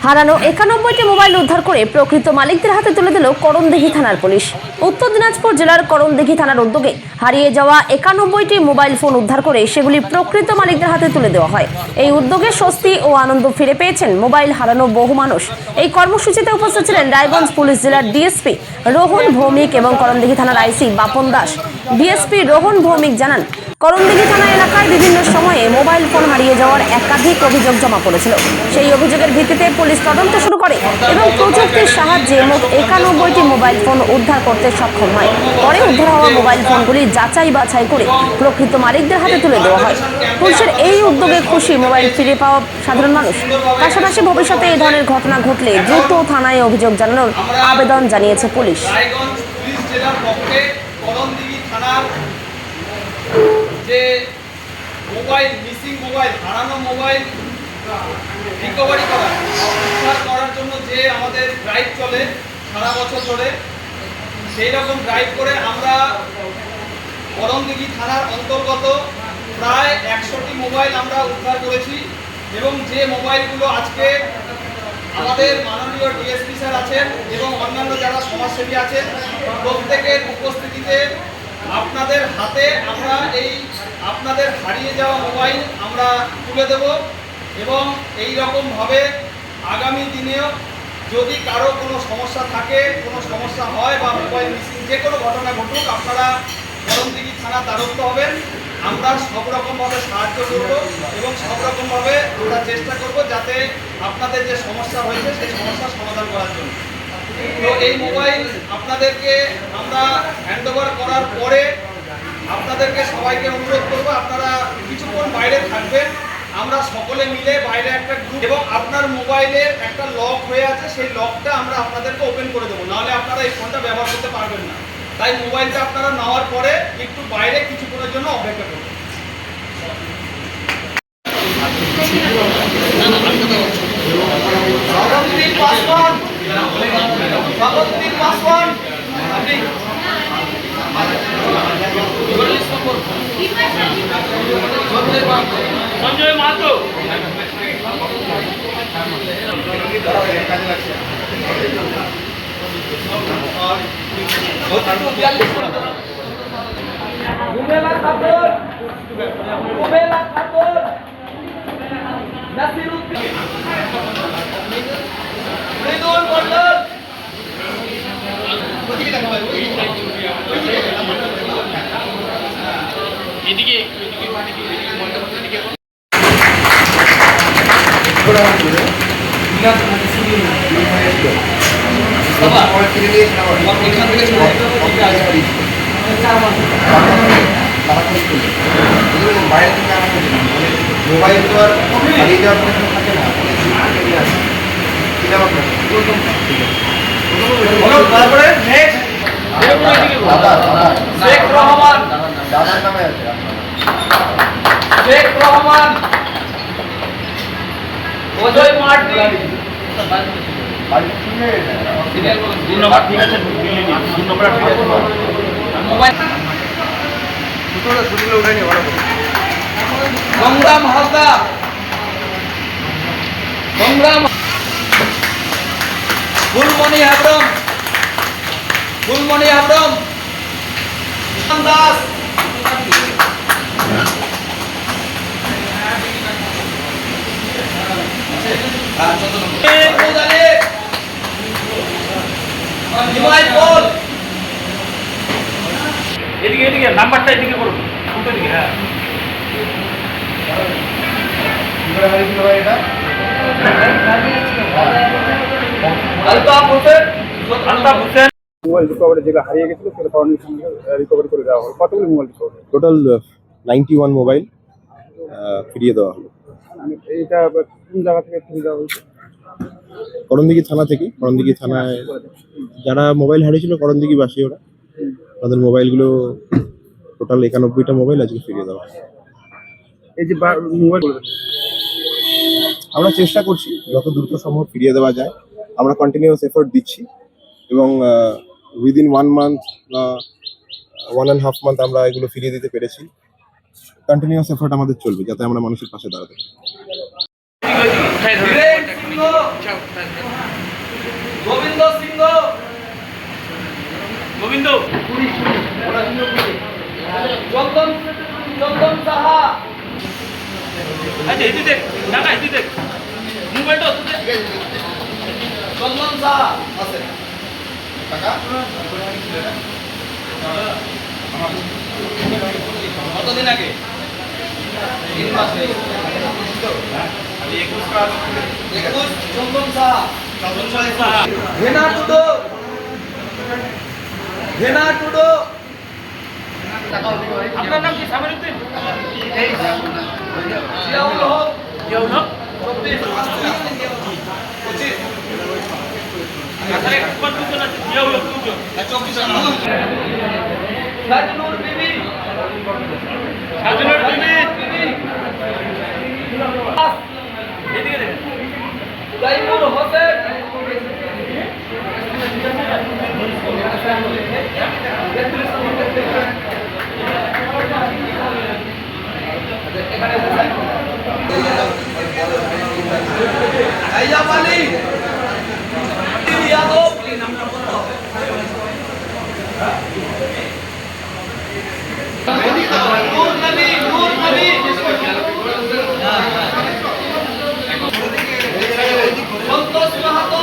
হারানো 91টি মোবাইল উদ্ধার করে প্রকৃত মালিকদের হাতে তুলে দিল করণদিঘি থানার পুলিশ। উত্তর দিনাজপুর জেলার করণদিঘি থানার উদ্যোগে হারিয়ে যাওয়া 91টি মোবাইল ফোন উদ্ধার করে সেগুলি প্রকৃত মালিকদের হাতে তুলে দেওয়া হয়। এই উদ্যোগে স্বস্তি ও আনন্দ ফিরে পেয়েছেন মোবাইল হারানো বহু মানুষ। এই কর্মসূচিতে উপস্থিত ছিলেন রায়গঞ্জ পুলিশ জেলার ডিএসপি রোহন ভৌমিক এবং করণদিঘি থানার আইসি বাপন দাস। ডিএসপি রোহন ভৌমিক জানান, করণদিঘি থানা এলাকায় বিভিন্ন সময়ে মোবাইল ফোন হারিয়ে যাওয়ার একাধিক অভিযোগ জমা পড়েছিল। সেই অভিযোগের ভিত্তিতে পুলিশ তদন্ত শুরু করে এবং প্রযুক্তির সাহায্যে মোট 91টি মোবাইল ফোন উদ্ধার করতে সক্ষম হয়। পরে উদ্ধার হওয়া মোবাইল ফোনগুলি যাচাই বাছাই করে প্রকৃত মালিকদের হাতে তুলে দেওয়া হয়। পুলিশের এই উদ্যোগে খুশি মোবাইল ফিরে পাওয়া সাধারণ মানুষ। পাশাপাশি ভবিষ্যতে এই ধরনের ঘটনা ঘটলে দ্রুত থানায় অভিযোগ জানানোর আবেদন জানিয়েছে পুলিশ। যে মোবাইল মিসিং মোবাইল হারানো মোবাইল রিকভারি উদ্ধার করার জন্য যে আমাদের ড্রাইভ চলে সারা বছর ধরে, সেই রকম ড্রাইভ করে আমরা করণদিঘি থানার অন্তর্গত প্রায় 100টি মোবাইল আমরা উদ্ধার করেছি। এবং যে মোবাইলগুলো আজকে আমাদের মাননীয় ডিএসপি স্যার আছেন এবং অন্যান্য যারা সমাজসেবী আছেন প্রত্যেকের উপস্থিতিতে আপনাদের হাতে আমরা এই আপনাদের হারিয়ে যাওয়া মোবাইল আমরা তুলে দেব। এবং এই রকমভাবে আগামী দিনেও যদি কারো কোনো সমস্যা থাকে, কোনো সমস্যা হয় বা মোবাইল মিসিং যে কোনো ঘটনা ঘটুক, আপনারা করণদিঘি থানা দ্বারস্থ হবেন। আমরা সব রকমভাবে সাহায্য করব এবং সব রকমভাবে আমরা চেষ্টা করব যাতে আপনাদের যে সমস্যা হয়েছে সেই সমস্যার সমাধান করার জন্য। তো এই মোবাইল আপনাদেরকে আমরা হ্যান্ডওভার করার পরে আপনাদেরকে সবাইকে অনুরোধ করবো আপনারা কিছুক্ষণ বাইরে থাকবেন। আমরা সকলে মিলে বাইরে একটা গ্রুপ এবং আপনার মোবাইলের একটা লক হয়ে আছে, সেই লকটা আমরা আপনাদেরকে ওপেন করে দেবো, নাহলে আপনারা এই ফোনটা ব্যবহার করতে পারবেন না। তাই মোবাইলটা আপনারা নেওয়ার পরে একটু বাইরে কিছুক্ষণের জন্য অপেক্ষা করবেন। সঞ্জয় মাহাতো এদিকে মোবাইল তো আর হারিয়ে যাওয়ার প্রশ্ন থাকে না। তারপরে শেখ রহমান, দাদার নামে আছে শেখ রহমান, অজয় মার্টি, সংগ্রাম হাসদা, সংগ্রাম ফুলমণি আব্রম, ফুলমণি আব্রম দাস, এদিকে এদিকে নাম্বারটা এদিকে করুন, এদিকে। হ্যাঁ আলতাফ হোসেন, আলতাফ হোসেন মোবাইল রিকভারি যেগুলো হারিয়ে গেছিল সেটা রিকভারি করে দেওয়া হলো। কতগুলো মোবাইল রিকভারি? টোটাল 91 মোবাইল ফিরিয়ে দেওয়া হলো। এইটা কোন জায়গা থেকে ফিরিয়ে দেওয়া হয়েছে? করণদিঘি থানা থেকে। করণদিঘি থানায় যারা মোবাইল হারিয়েছিল করণদিঘিবাসী, ওরা তাদের মোবাইলগুলো টোটাল 91টা মোবাইল আজকে ফিরিয়ে দেওয়া হয়। এই যে মোবাইল আমরা চেষ্টা করছি যত দ্রুত সম্ভব ফিরিয়ে দেওয়া যায়। আমরা কন্টিনিউয়াস এফোর্ট দিচ্ছি এবং উইদিন 1 মান্থ বা 1.5 মান্থ আমরা এগুলো ফিরিয়ে দিতে পেরেছি। কন্টিনিউয়াস এফোর্ট আমাদের চলবে যাতে আমরা মানুষের পাশে দাঁড়াতে পারি। চন্দন চন্দন সাহা চন্দন সাহা আছে টাকা কতদিন আগে 3 মাস হয়ে গেছে। 21 চন্দন সাহা হেনা টুডো হেনা টুডো আপনার নাম কি সামির উদ্দিন? জিয়াউল হক জিয়াউল হক 24 25 এখানে একবার দুজন আছে, জিয়াউল হক দুজন। 24 সাজনুর বিবি সাজনুর বিবি। আস এদিকে দেখেন। তাইমুর হোসেন আইয়াব আলী ইয়াদব নূর নবী সন্তোষ মাহাতো